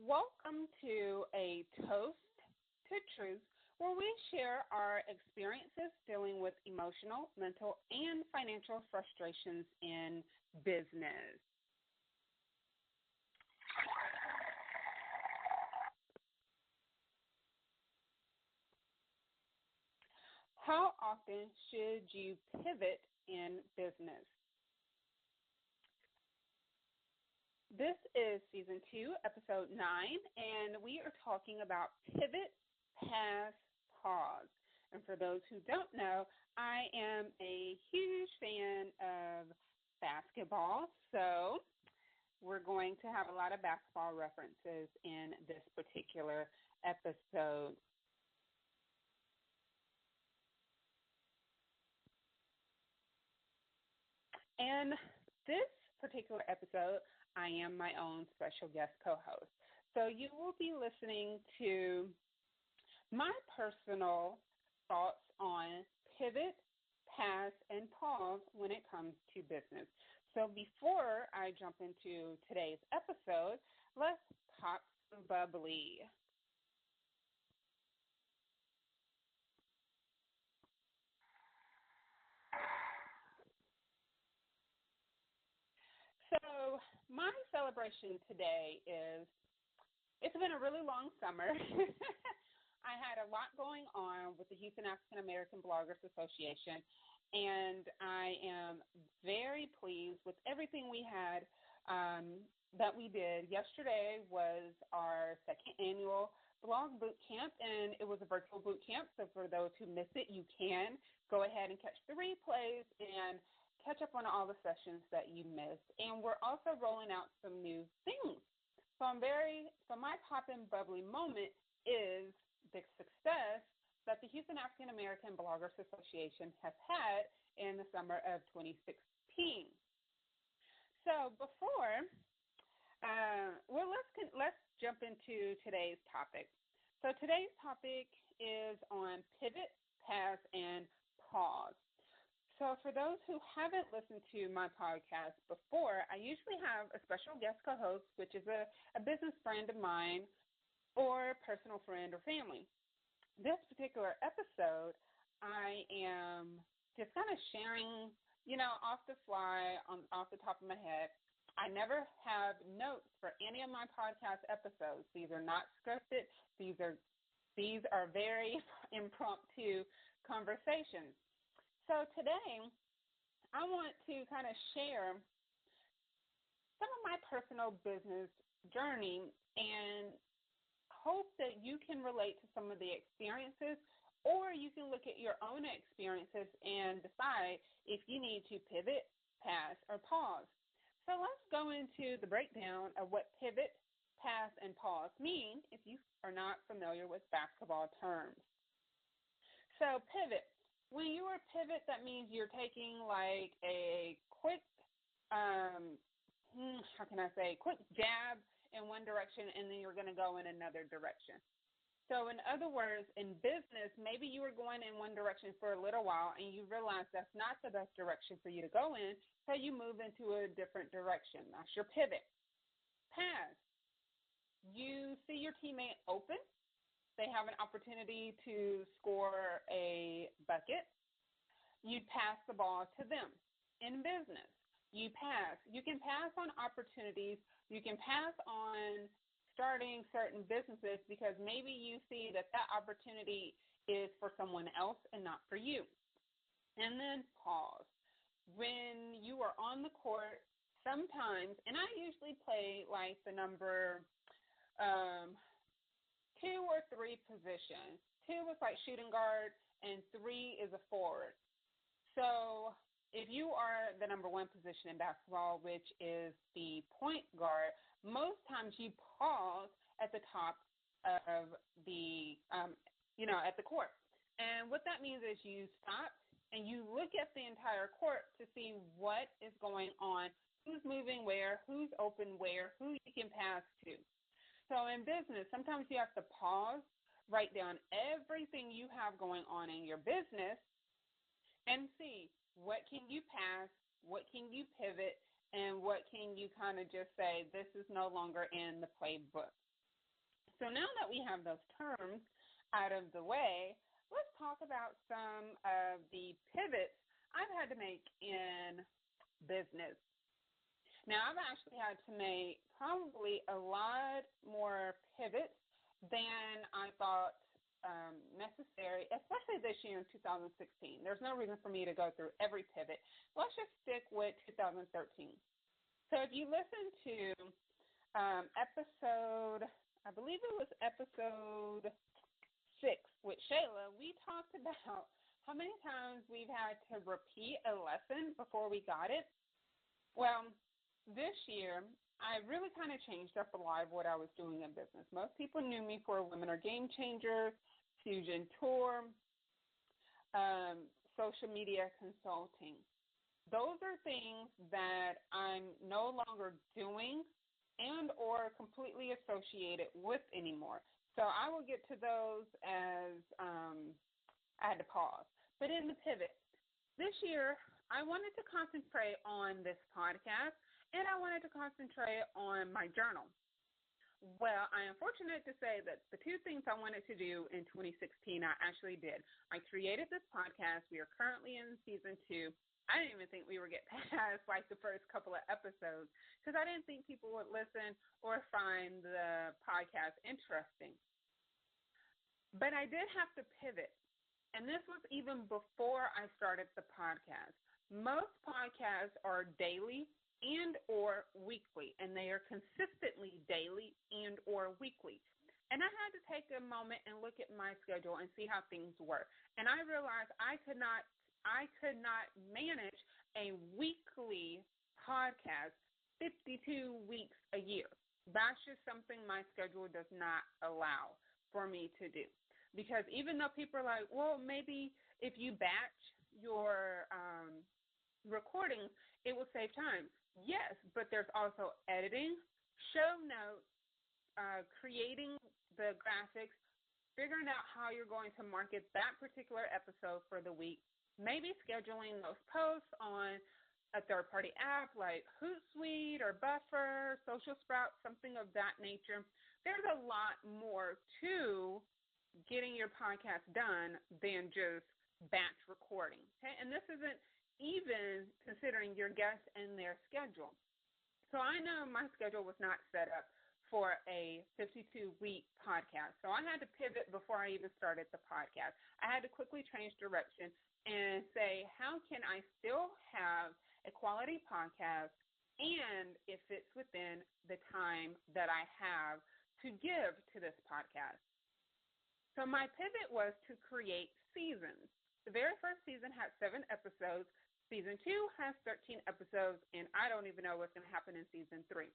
Welcome to A Toast to Truth, where we share our experiences dealing with emotional, mental, and financial frustrations in business. How often should you pivot in business? This is Season 2, Episode 9, and we are talking about pivot, pass, pause. And for those who don't know, I am a huge fan of basketball, so we're going to have a lot of basketball references in this particular episode. And this particular episode, I am my own special guest co-host. So you will be listening to my personal thoughts on pivot, pass, and pause when it comes to business. So before I jump into today's episode, let's pop some bubbly. So my celebration today is, it's been a really long summer. I had a lot going on with the Houston African American Bloggers Association, and I am very pleased with everything we had that we did. Yesterday was our second annual blog boot camp, and it was a virtual boot camp. So for those who missed it, you can go ahead and catch the replays and catch up on all the sessions that you missed. And we're also rolling out some new things. So my poppin' bubbly moment is the success that the Houston African American Bloggers Association has had in the summer of 2016. So let's jump into today's topic. So today's topic is on pivot, pass, and pause. So for those who haven't listened to my podcast before, I usually have a special guest co-host, which is a business friend of mine or personal friend or family. This particular episode, I am just kind of sharing, off the fly, off the top of my head. I never have notes for any of my podcast episodes. These are not scripted. These are very impromptu conversations. So today, I want to kind of share some of my personal business journey and hope that you can relate to some of the experiences, or you can look at your own experiences and decide if you need to pivot, pass, or pause. So let's go into the breakdown of what pivot, pass, and pause mean if you are not familiar with basketball terms. So pivot. When you are pivot, that means you're taking like a quick, quick jab in one direction, and then you're going to go in another direction. So in other words, in business, maybe you were going in one direction for a little while, and you realize that's not the best direction for you to go in, so you move into a different direction. That's your pivot. Pass. You see your teammate open. They have an opportunity to score a bucket. You pass the ball to them. In business, you pass. You can pass on opportunities. You can pass on starting certain businesses because maybe you see that opportunity is for someone else and not for you. And then pause. When you are on the court, sometimes, and I usually play like the number 2 or 3 positions. 2 is like shooting guard, and 3 is a forward. So if you are the number 1 position in basketball, which is the point guard, most times you pause at the top of the, at the court. And what that means is you stop and you look at the entire court to see what is going on, who's moving where, who's open where, who you can pass to. So in business, sometimes you have to pause, write down everything you have going on in your business, and see what can you pass, what can you pivot, and what can you kind of just say, this is no longer in the playbook. So now that we have those terms out of the way, let's talk about some of the pivots I've had to make in business. Now, I've actually had to make probably a lot more pivots than I thought necessary, especially this year in 2016. There's no reason for me to go through every pivot. Let's just stick with 2013. So if you listen to episode, I believe it was episode 6 with Shayla, we talked about how many times we've had to repeat a lesson before we got it. Well, this year, I really kind of changed up a lot of what I was doing in business. Most people knew me for Women Are Game Changers, Fusion Tour, social media consulting. Those are things that I'm no longer doing and or completely associated with anymore. So I will get to those as I had to pause. But in the pivot, this year, I wanted to concentrate on this podcast, and I wanted to concentrate on my journal. Well, I am fortunate to say that the two things I wanted to do in 2016, I actually did. I created this podcast. We are currently in season 2. I didn't even think we would get past like the first couple of episodes because I didn't think people would listen or find the podcast interesting. But I did have to pivot, and this was even before I started the podcast. Most podcasts are daily and or weekly, and they are consistently daily and or weekly. And I had to take a moment and look at my schedule and see how things were. And I realized I could not manage a weekly podcast 52 weeks a year. That's just something my schedule does not allow for me to do. Because even though people are like, well, maybe if you batch your recordings, it will save time. Yes, but there's also editing, show notes, creating the graphics, figuring out how you're going to market that particular episode for the week, maybe scheduling those posts on a third-party app like Hootsuite or Buffer, Social Sprout, something of that nature. There's a lot more to getting your podcast done than just batch recording. Okay? And this isn't even considering your guests and their schedule. So I know my schedule was not set up for a 52-week podcast. So I had to pivot before I even started the podcast. I had to quickly change direction and say, how can I still have a quality podcast and it fits within the time that I have to give to this podcast? So my pivot was to create seasons. The very first season had 7 episodes. Season 2 has 13 episodes, and I don't even know what's going to happen in Season 3.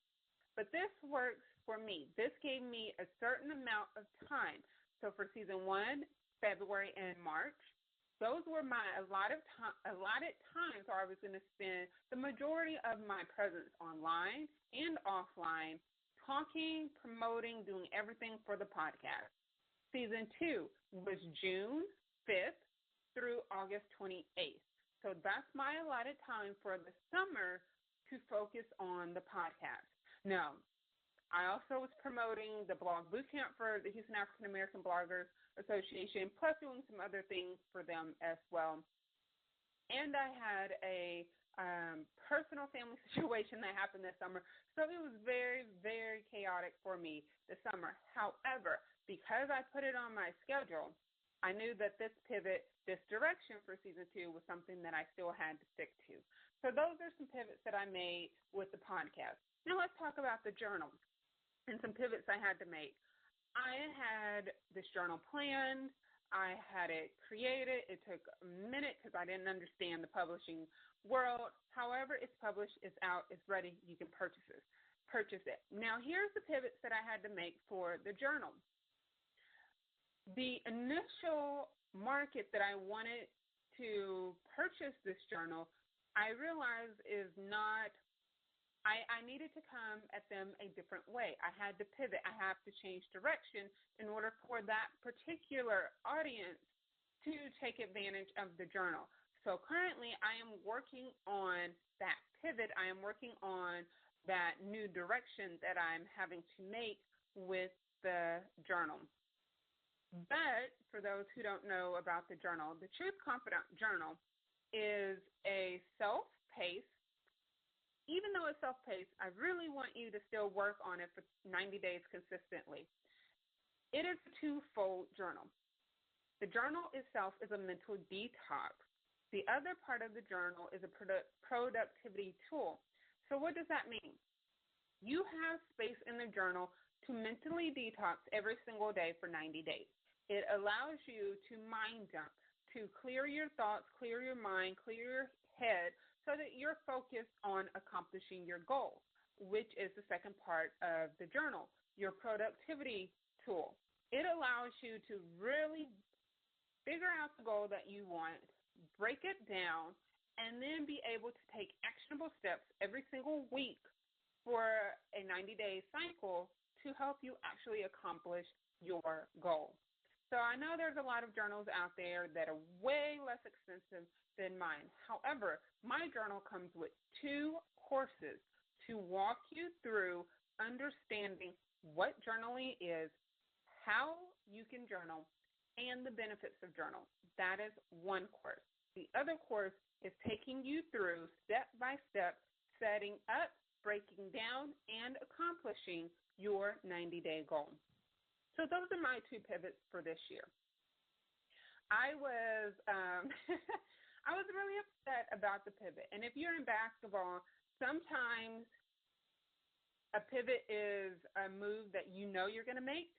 But this works for me. This gave me a certain amount of time. So for Season 1, February and March, those were my allotted times where I was going to spend the majority of my presence online and offline, talking, promoting, doing everything for the podcast. Season 2 was June 5th through August 28th. So that's my allotted time for the summer to focus on the podcast. Now, I also was promoting the blog bootcamp for the Houston African American Bloggers Association, plus doing some other things for them as well. And I had a personal family situation that happened this summer, so it was very, very chaotic for me this summer. However, because I put it on my schedule, I knew that this pivot, this direction for Season 2 was something that I still had to stick to. So those are some pivots that I made with the podcast. Now let's talk about the journal and some pivots I had to make. I had this journal planned. I had it created. It took a minute because I didn't understand the publishing world. However, it's published, it's out, it's ready. You can purchase it. Now here's the pivots that I had to make for the journal. The initial market that I wanted to purchase this journal, I realized is not, I needed to come at them a different way. I had to pivot. I have to change direction in order for that particular audience to take advantage of the journal. So currently I am working on that pivot. I am working on that new direction that I'm having to make with the journal. But for those who don't know about the journal, the Truth Confidant Journal is a self-paced. Even though it's self-paced, I really want you to still work on it for 90 days consistently. It is a twofold journal. The journal itself is a mental detox. The other part of the journal is a productivity tool. So what does that mean? You have space in the journal to mentally detox every single day for 90 days. It allows you to mind dump, to clear your thoughts, clear your mind, clear your head, so that you're focused on accomplishing your goal, which is the second part of the journal, your productivity tool. It allows you to really figure out the goal that you want, break it down, and then be able to take actionable steps every single week for a 90-day cycle to help you actually accomplish your goal. So I know there's a lot of journals out there that are way less expensive than mine. However, my journal comes with 2 courses to walk you through understanding what journaling is, how you can journal, and the benefits of journal. That is one course. The other course is taking you through step-by-step setting up, breaking down, and accomplishing your 90-day goal. So those are my 2 pivots for this year. I was I was really upset about the pivot. And if you're in basketball, sometimes a pivot is a move that you know you're going to make.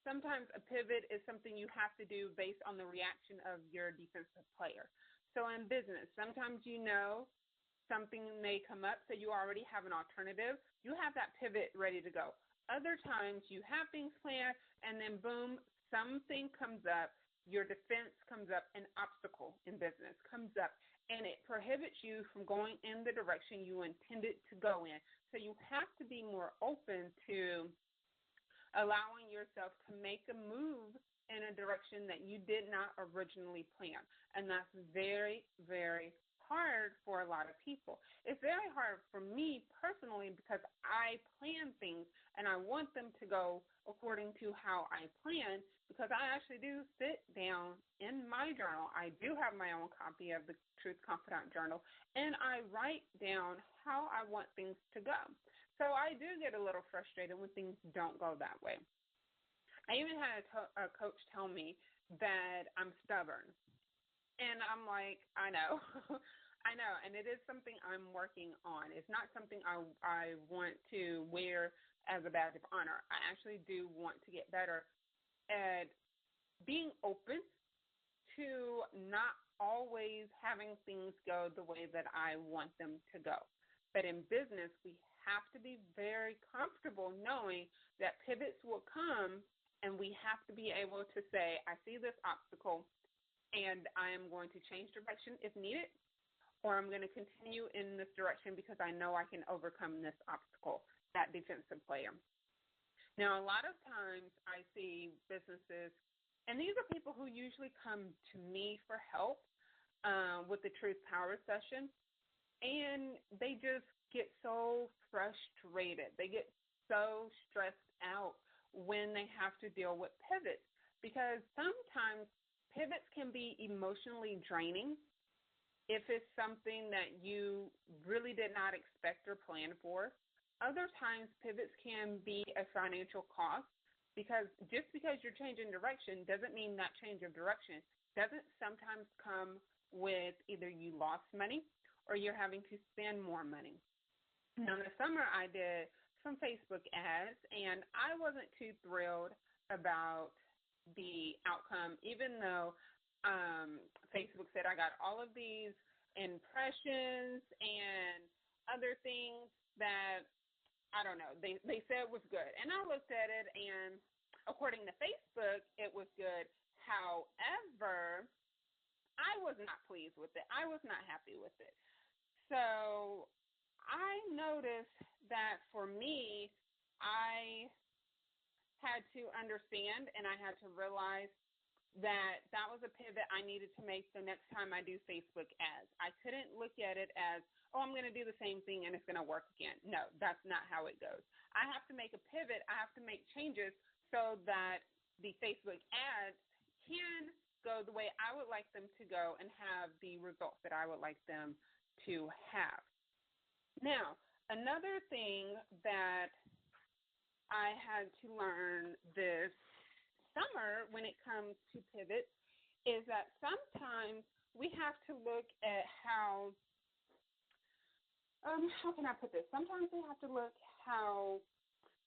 Sometimes a pivot is something you have to do based on the reaction of your defensive player. So in business, sometimes you know something may come up, so you already have an alternative. You have that pivot ready to go. Other times you have things planned, and then boom, something comes up, your defense comes up, an obstacle in business comes up, and it prohibits you from going in the direction you intended to go in. So you have to be more open to allowing yourself to make a move in a direction that you did not originally plan. And that's very, very hard for a lot of people. It's very hard for me personally because I plan things and I want them to go according to how I plan, because I actually do sit down in my journal. I do have my own copy of the Truth Confidant Journal, and I write down how I want things to go. So I do get a little frustrated when things don't go that way. I even had a coach tell me that I'm stubborn. And I'm like, I know. I know, and it is something I'm working on. It's not something I want to wear as a badge of honor. I actually do want to get better at being open to not always having things go the way that I want them to go. But in business, we have to be very comfortable knowing that pivots will come, and we have to be able to say, I see this obstacle, and I am going to change direction if needed, or I'm going to continue in this direction because I know I can overcome this obstacle, that defensive player. Now, a lot of times I see businesses, and these are people who usually come to me for help with the Truth Power session, and they just get so frustrated. They get so stressed out when they have to deal with pivots, because sometimes pivots can be emotionally draining if it's something that you really did not expect or plan for. Other times, pivots can be a financial cost, because just because you're changing direction doesn't mean that change of direction doesn't sometimes come with either you lost money or you're having to spend more money. Now, in the summer, I did some Facebook ads, and I wasn't too thrilled about the outcome, even though Facebook said I got all of these impressions and other things that, I don't know, they said was good. And I looked at it, and according to Facebook, it was good. However, I was not pleased with it. I was not happy with it. So I noticed that for me, I had to understand and I had to realize that was a pivot I needed to make the next time I do Facebook ads. I couldn't look at it as, oh, I'm going to do the same thing and it's going to work again. No, that's not how it goes. I have to make a pivot. I have to make changes so that the Facebook ads can go the way I would like them to go and have the results that I would like them to have. Now, another thing that I had to learn this summer when it comes to pivots is that sometimes we have to look at how can I put this? Sometimes we have to look how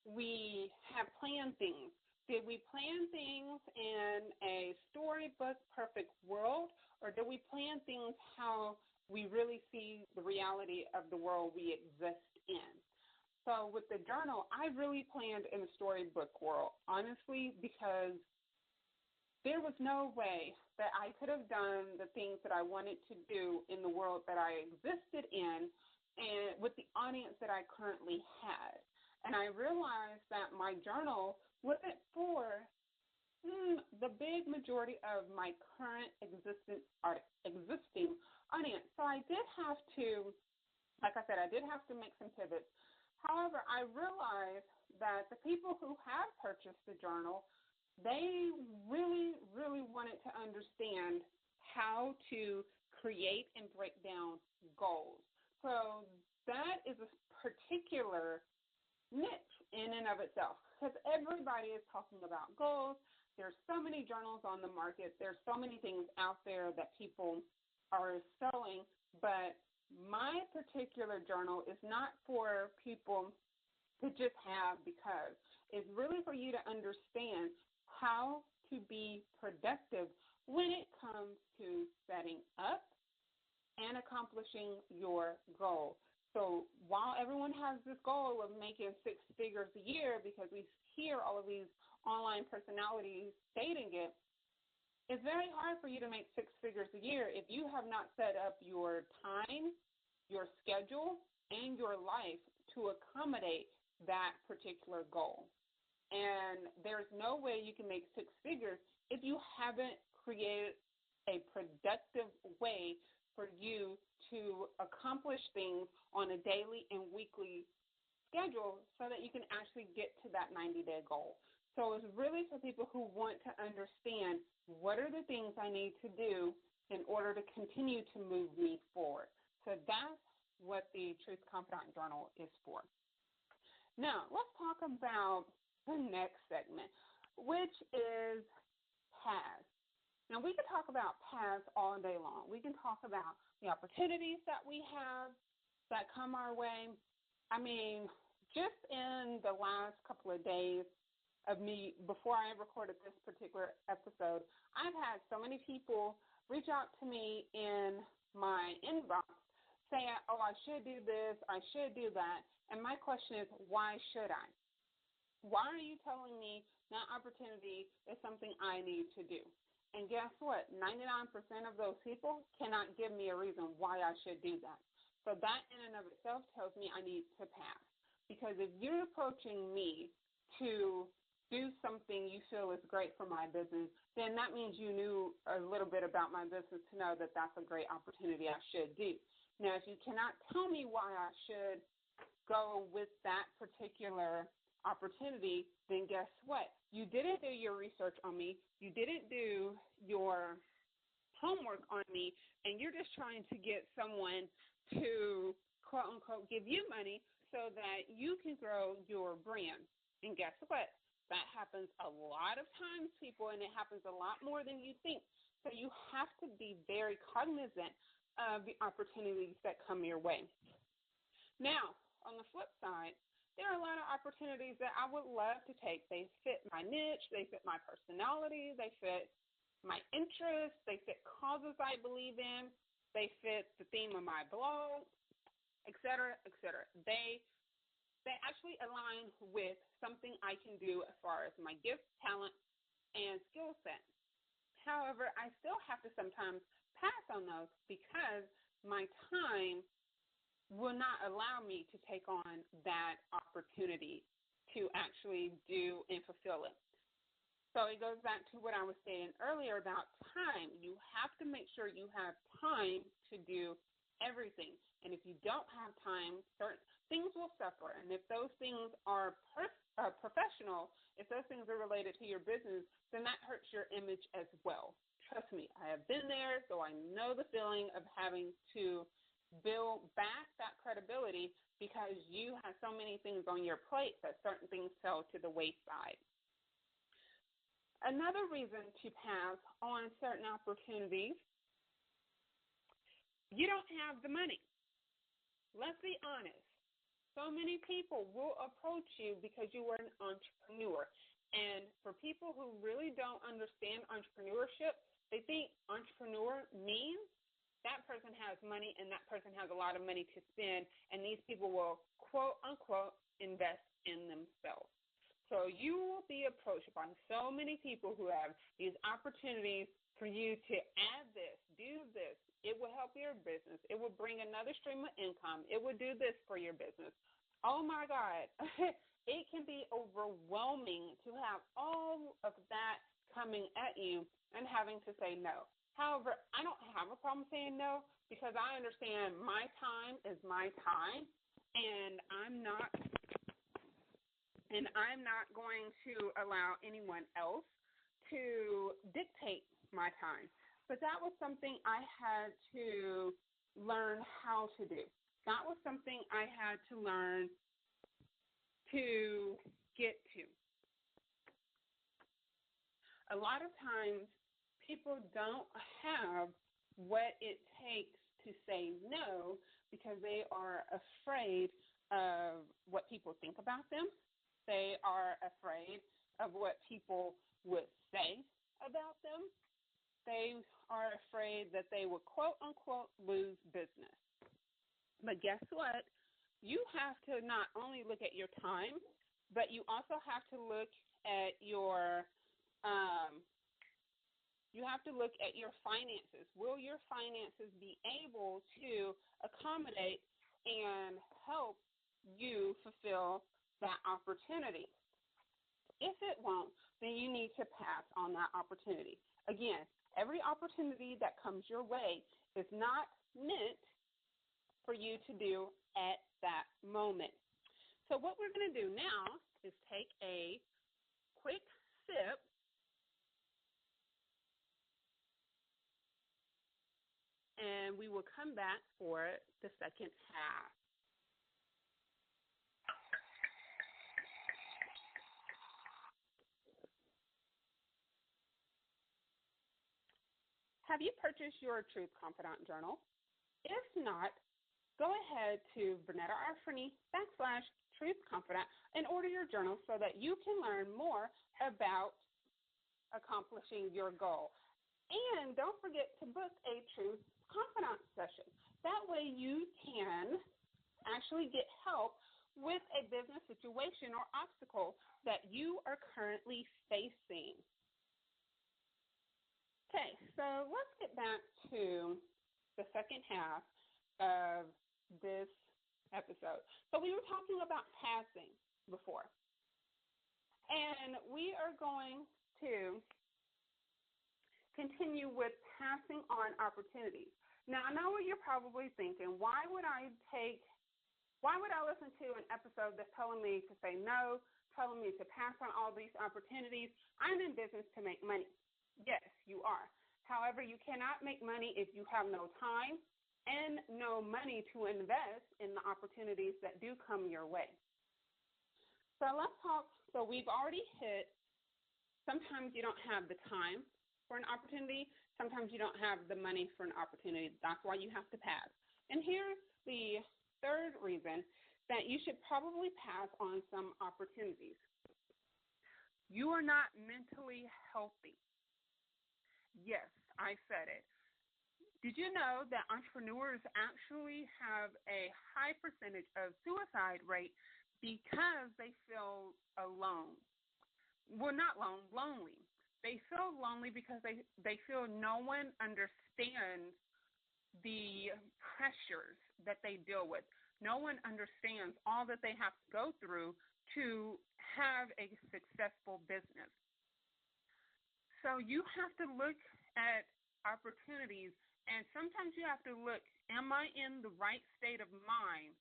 we have planned things. Did we plan things in a storybook perfect world, or did we plan things how we really see the reality of the world we exist in? So with the journal, I really planned in a storybook world, honestly, because there was no way that I could have done the things that I wanted to do in the world that I existed in and with the audience that I currently had. And I realized that my journal wasn't for the big majority of my current existing audience. So I did have to, like I said, I did have to make some pivots. However, I realized that the people who have purchased the journal, they really, really wanted to understand how to create and break down goals. So that is a particular niche in and of itself, because everybody is talking about goals. There's so many journals on the market. There's so many things out there that people are selling, but my particular journal is not for people to just have because. It's really for you to understand how to be productive when it comes to setting up and accomplishing your goal. So while everyone has this goal of making 6 figures a year, because we hear all of these online personalities stating it, it's very hard for you to make 6 figures a year if you have not set up your time, your schedule, and your life to accommodate that particular goal. And there's no way you can make 6 figures if you haven't created a productive way for you to accomplish things on a daily and weekly schedule so that you can actually get to that 90-day goal. So it's really for people who want to understand what are the things I need to do in order to continue to move me forward. So that's what the Truth Confidant Journal is for. Now, let's talk about the next segment, which is paths. Now, we can talk about paths all day long. We can talk about the opportunities that we have that come our way. I mean, just in the last couple of days of me, before I recorded this particular episode, I've had so many people reach out to me in my inbox saying, oh, I should do this, I should do that. And my question is, why should I? Why are you telling me that opportunity is something I need to do? And guess what? 99% of those people cannot give me a reason why I should do that. So that in and of itself tells me I need to pass. Because if you're approaching me to do something you feel is great for my business, then that means you knew a little bit about my business to know that that's a great opportunity I should do. Now, if you cannot tell me why I should go with that particular opportunity, then guess what? You didn't do your research on me. You didn't do your homework on me, and you're just trying to get someone to, quote, unquote, give you money so that you can grow your brand. And guess what? That happens a lot of times, people, and it happens a lot more than you think. So you have to be very cognizant of the opportunities that come your way. Now, on the flip side, there are a lot of opportunities that I would love to take. They fit my niche, they fit my personality, they fit my interests, they fit causes I believe in, they fit the theme of my blog, et cetera, et cetera. They actually align with something I can do as far as my gift, talent, and skill set. However, I still have to sometimes pass on those because my time will not allow me to take on that opportunity to actually do and fulfill it. So it goes back to what I was saying earlier about time. You have to make sure you have time to do everything. And if you don't have time, certain things will suffer. And if those things are professional, if those things are related to your business, then that hurts your image as well. Trust me, I have been there, so I know the feeling of having to build back that credibility because you have so many things on your plate that certain things fell to the wayside. Another reason to pass on certain opportunities, you don't have the money. Let's be honest. So many people will approach you because you are an entrepreneur. And for people who really don't understand entrepreneurship, they think entrepreneur means that person has money and that person has a lot of money to spend, and these people will, quote, unquote, invest in themselves. So you will be approached by so many people who have these opportunities for you to add this, do this. It will help your business. It will bring another stream of income. It will do this for your business. Oh, my God. It can be overwhelming to have all of that coming at you and having to say no. However, I don't have a problem saying no because I understand my time is my time, and I'm not going to allow anyone else to dictate my time. But that was something I had to learn how to do. That was something I had to learn to get to. A lot of times people don't have what it takes to say no because they are afraid of what people think about them. They are afraid of what people would say about them. They are afraid that they will, quote, unquote, lose business. But guess what? You have to not only look at your time, but you also have to look at your finances. Will your finances be able to accommodate and help you fulfill that opportunity? If it won't, then you need to pass on that opportunity. Again, every opportunity that comes your way is not meant for you to do at that moment. So what we're going to do now is take a quick sip and we will come back for the second half. Have you purchased your Truth Confidant journal? If not, go ahead to VernettaRFerney/Truth Confidant and order your journal so that you can learn more about accomplishing your goal. And don't forget to book a Truth Confidant session. That way you can actually get help with a business situation or obstacle that you are currently facing. Okay, so let's get back to the second half of this episode. So we were talking about passing before, and we are going to continue with passing on opportunities. Now, I know what you're probably thinking. Why would I listen to an episode that's telling me to say no, telling me to pass on all these opportunities? I'm in business to make money. Yes, you are. However, you cannot make money if you have no time and no money to invest in the opportunities that do come your way. So let's talk. So we've already hit, sometimes you don't have the time for an opportunity. Sometimes you don't have the money for an opportunity. That's why you have to pass. And here's the third reason that you should probably pass on some opportunities. You are not mentally healthy. Yes, I said it. Did you know that entrepreneurs actually have a high percentage of suicide rate because they feel alone? Well, not lonely. They feel lonely because they feel no one understands the pressures that they deal with. No one understands all that they have to go through to have a successful business. So you have to look at opportunities, and sometimes you have to look, am I in the right state of mind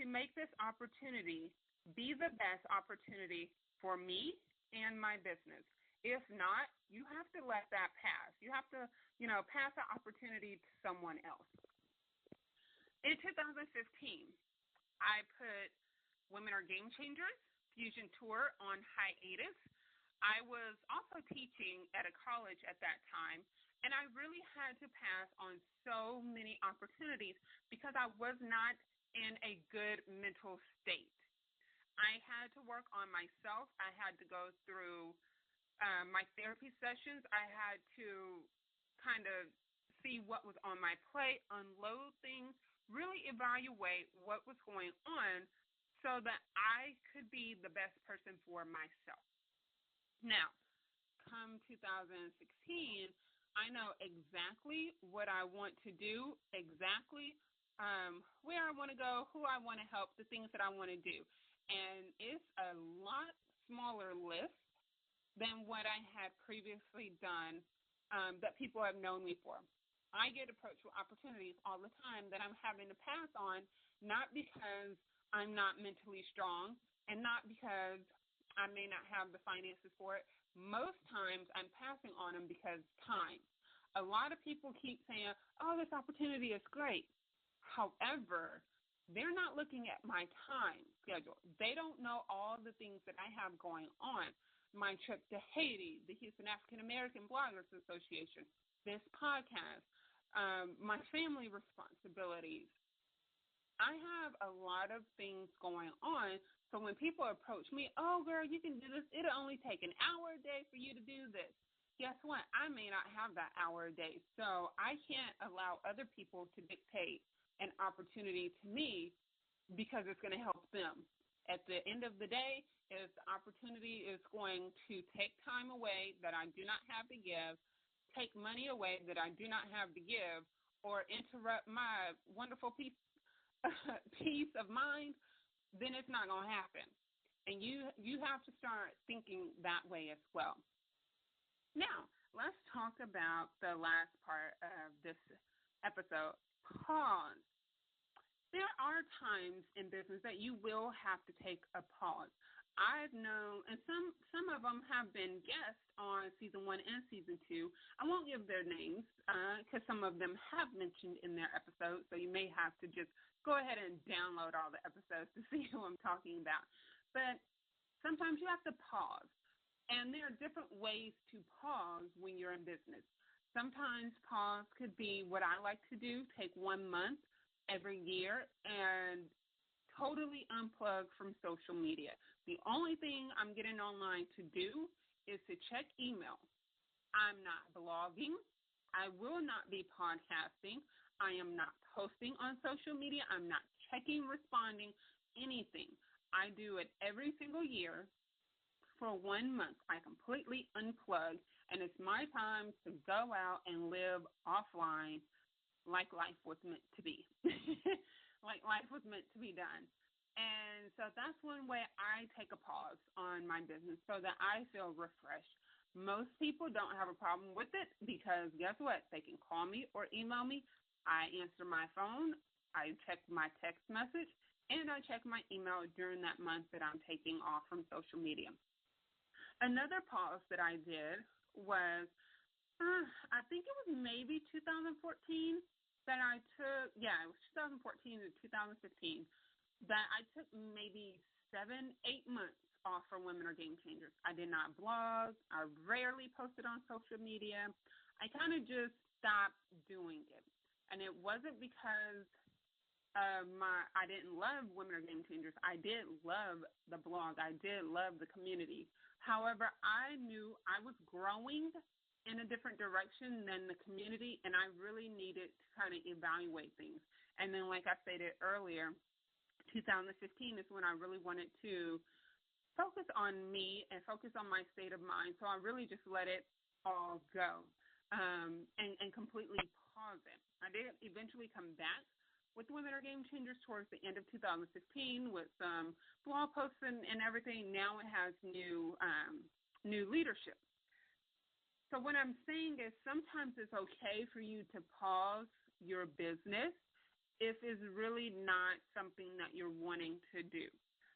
to make this opportunity be the best opportunity for me and my business? If not, you have to let that pass. You have to, pass the opportunity to someone else. In 2015, I put Women Are Game Changers Fusion Tour on hiatus. I was also teaching at a college at that time, and I really had to pass on so many opportunities because I was not in a good mental state. I had to work on myself. I had to go through my therapy sessions. I had to kind of see what was on my plate, unload things, really evaluate what was going on so that I could be the best person for myself. Now, come 2016, I know exactly what I want to do, exactly where I want to go, who I want to help, the things that I want to do. And it's a lot smaller list than what I had previously done that people have known me for. I get approached with opportunities all the time that I'm having to pass on, not because I'm not mentally strong and not because I may not have the finances for it. Most times I'm passing on them because time. A lot of people keep saying, oh, this opportunity is great. However, they're not looking at my time schedule. They don't know all the things that I have going on. My trip to Haiti, the Houston African American Bloggers Association, this podcast, my family responsibilities. I have a lot of things going on, so when people approach me, oh, girl, you can do this. It'll only take an hour a day for you to do this. Guess what? I may not have that hour a day, so I can't allow other people to dictate an opportunity to me because it's going to help them. At the end of the day, if the opportunity is going to take time away that I do not have to give, take money away that I do not have to give, or interrupt my wonderful peace of mind, then it's not going to happen. And you have to start thinking that way as well. Now, let's talk about the last part of this episode, pause. There are times in business that you will have to take a pause. I've known, and some of them have been guests on Season 1 and Season 2. I won't give their names because some of them have mentioned in their episodes, so you may have to just go ahead and download all the episodes to see who I'm talking about. But sometimes you have to pause, and there are different ways to pause when you're in business. Sometimes pause could be what I like to do, take 1 month every year and totally unplug from social media. The only thing I'm getting online to do is to check email. I'm not blogging. I will not be podcasting. I am not posting on social media. I'm not checking, responding, anything. I do it every single year for 1 month. I completely unplug, and it's my time to go out and live offline like life was meant to be, like life was meant to be done. And so that's one way I take a pause on my business so that I feel refreshed. Most people don't have a problem with it because guess what? They can call me or email me. I answer my phone. I check my text message, and I check my email during that month that I'm taking off from social media. Another pause that I did was, I think it was maybe 2014 that I took, it was 2014 to 2015, that I took maybe 7-8 months off from Women Are Game Changers. I did not blog. I rarely posted on social media. I kind of just stopped doing it. And it wasn't because I didn't love Women Are Game Changers. I did love the blog. I did love the community. However, I knew I was growing in a different direction than the community, and I really needed to kind of evaluate things. And then, like I stated earlier, 2015 is when I really wanted to focus on me and focus on my state of mind. So I really just let it all go and completely pause it. I did eventually come back with Women Are Game Changers towards the end of 2015 with some blog posts and everything. Now it has new leadership. So what I'm saying is sometimes it's okay for you to pause your business if it's really not something that you're wanting to do.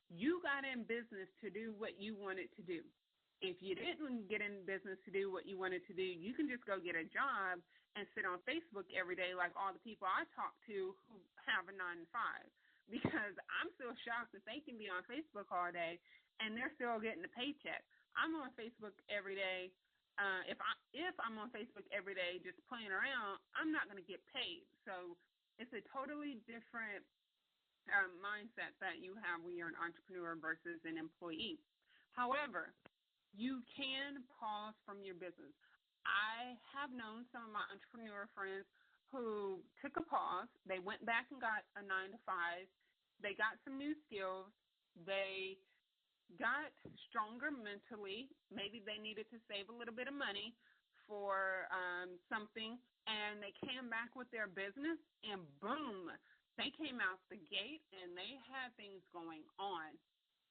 You got in business to do what you wanted to do. If you didn't get in business to do what you wanted to do, you can just go get a job and sit on Facebook every day like all the people I talk to who have a 9 to 5. Because I'm still shocked that they can be on Facebook all day and they're still getting a paycheck. I'm on Facebook every day. If I'm on Facebook every day just playing around, I'm not going to get paid. So it's a totally different mindset that you have when you're an entrepreneur versus an employee. However, you can pause from your business. I have known some of my entrepreneur friends who took a pause. They went back and got a 9 to 5. They got some new skills. They got stronger mentally. Maybe they needed to save a little bit of money for something, and they came back with their business, and boom, they came out the gate, and they had things going on.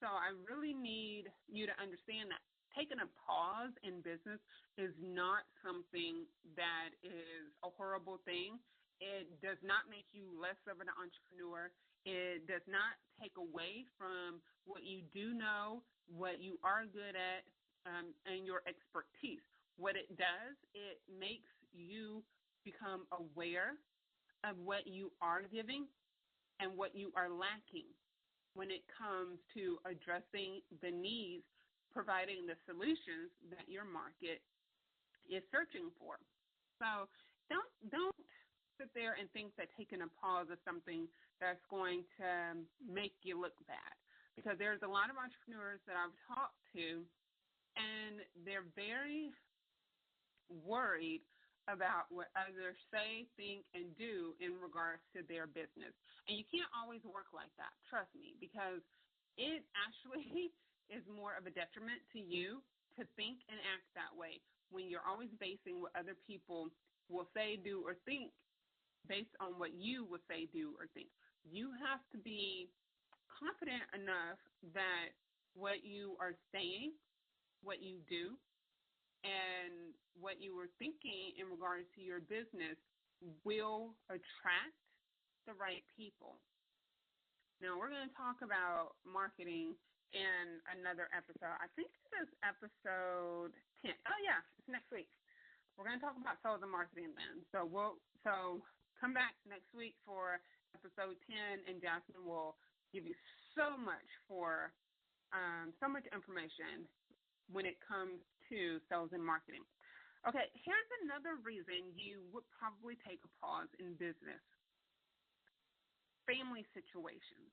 So I really need you to understand that taking a pause in business is not something that is a horrible thing. It does not make you less of an entrepreneur. It does not take away from what you do know, what you are good at, and your expertise. What it does, it makes you become aware of what you are giving and what you are lacking when it comes to addressing the needs, providing the solutions that your market is searching for. So don't sit there and think that taking a pause is something that's going to make you look bad, because there's a lot of entrepreneurs that I've talked to, and they're very worried about what others say, think, and do in regards to their business. And you can't always work like that, trust me, because it actually is more of a detriment to you to think and act that way when you're always basing what other people will say, do, or think based on what you will say, do, or think. You have to be confident enough that what you are saying, what you do, and what you were thinking in regards to your business will attract the right people. Now, we're going to talk about marketing in another episode. I think this is episode 10. Oh, yeah, it's next week. We're going to talk about sales and marketing then. So come back next week for episode 10, and Jasmine will give you so much information when it comes to sales and marketing. Okay, here's another reason you would probably take a pause in business. Family situations.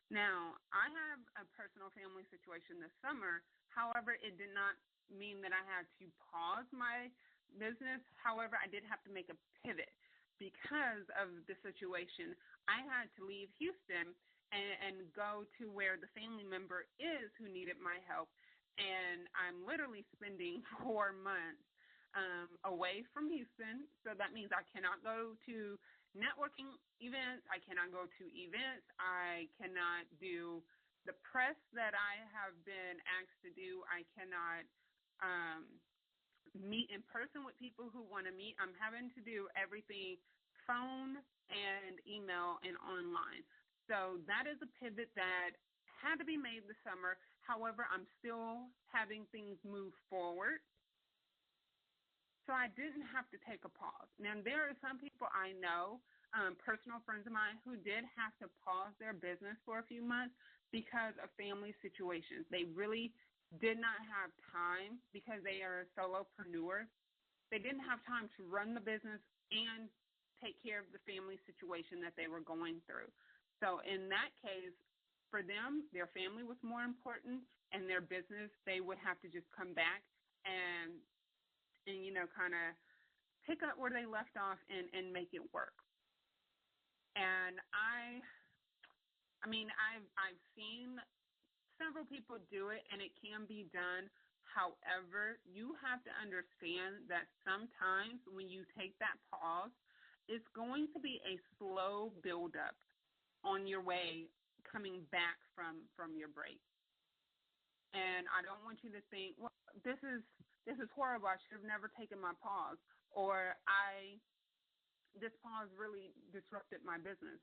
Now, I have a personal family situation this summer. However, it did not mean that I had to pause my business. However, I did have to make a pivot because of the situation. I had to leave Houston and go to where the family member is who needed my help. And I'm literally spending 4 months away from Houston. So that means I cannot go to networking events. I cannot go to events. I cannot do the press that I have been asked to do. I cannot meet in person with people who want to meet. I'm having to do everything phone and email and online. So that is a pivot that had to be made this summer. However, I'm still having things move forward. So I didn't have to take a pause. Now, there are some people I know, personal friends of mine, who did have to pause their business for a few months because of family situations. They really did not have time because they are solopreneurs. They didn't have time to run the business and take care of the family situation that they were going through. So in that case, for them, their family was more important, and their business, they would have to just come back and kind of pick up where they left off and make it work. And I've seen several people do it, and it can be done. However, you have to understand that sometimes when you take that pause, it's going to be a slow buildup on your way coming back from your break. And I don't want you to think, well, this is this is horrible. I should have never taken my pause. Or this pause really disrupted my business.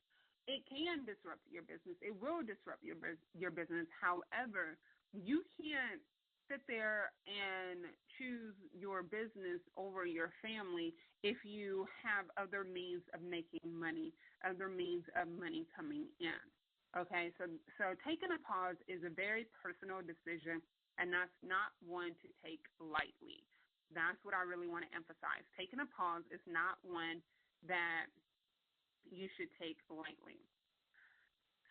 It can disrupt your business. It will disrupt your business. However, you can't sit there and choose your business over your family if you have other means of making money, other means of money coming in. Okay, so taking a pause is a very personal decision, and that's not one to take lightly. That's what I really want to emphasize. Taking a pause is not one that you should take lightly.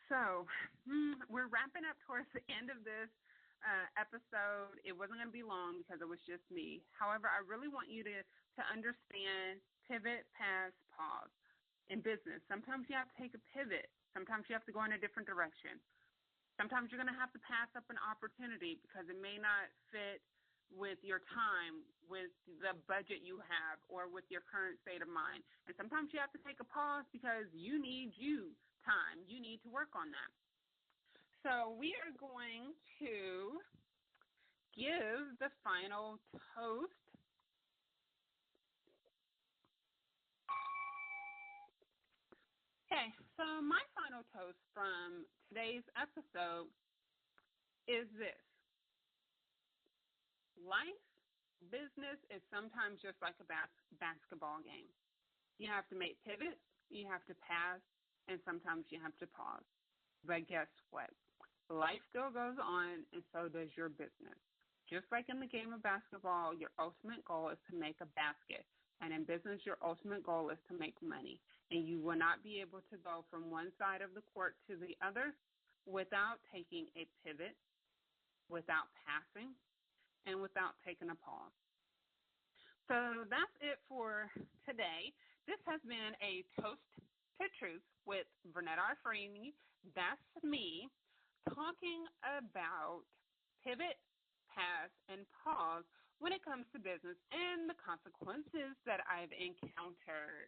So we're wrapping up towards the end of this episode. It wasn't going to be long because it was just me. However, I really want you to understand pivot, pass, pause. In business, sometimes you have to take a pivot. Sometimes you have to go in a different direction. Sometimes you're going to have to pass up an opportunity because it may not fit with your time, with the budget you have, or with your current state of mind. And sometimes you have to take a pause because you need time. You need to work on that. So we are going to give the final toast. Okay, so my final toast from today's episode is this. Life, business is sometimes just like a basketball game. You have to make pivots, you have to pass, and sometimes you have to pause. But guess what? Life still goes on, and so does your business. Just like in the game of basketball, your ultimate goal is to make a basket. And in business, your ultimate goal is to make money. And you will not be able to go from one side of the court to the other without taking a pivot, without passing, and without taking a pause. So that's it for today. This has been a Toast to Truth with Vernetta Arfrini. That's me talking about pivot, pass, and pause when it comes to business and the consequences that I've encountered.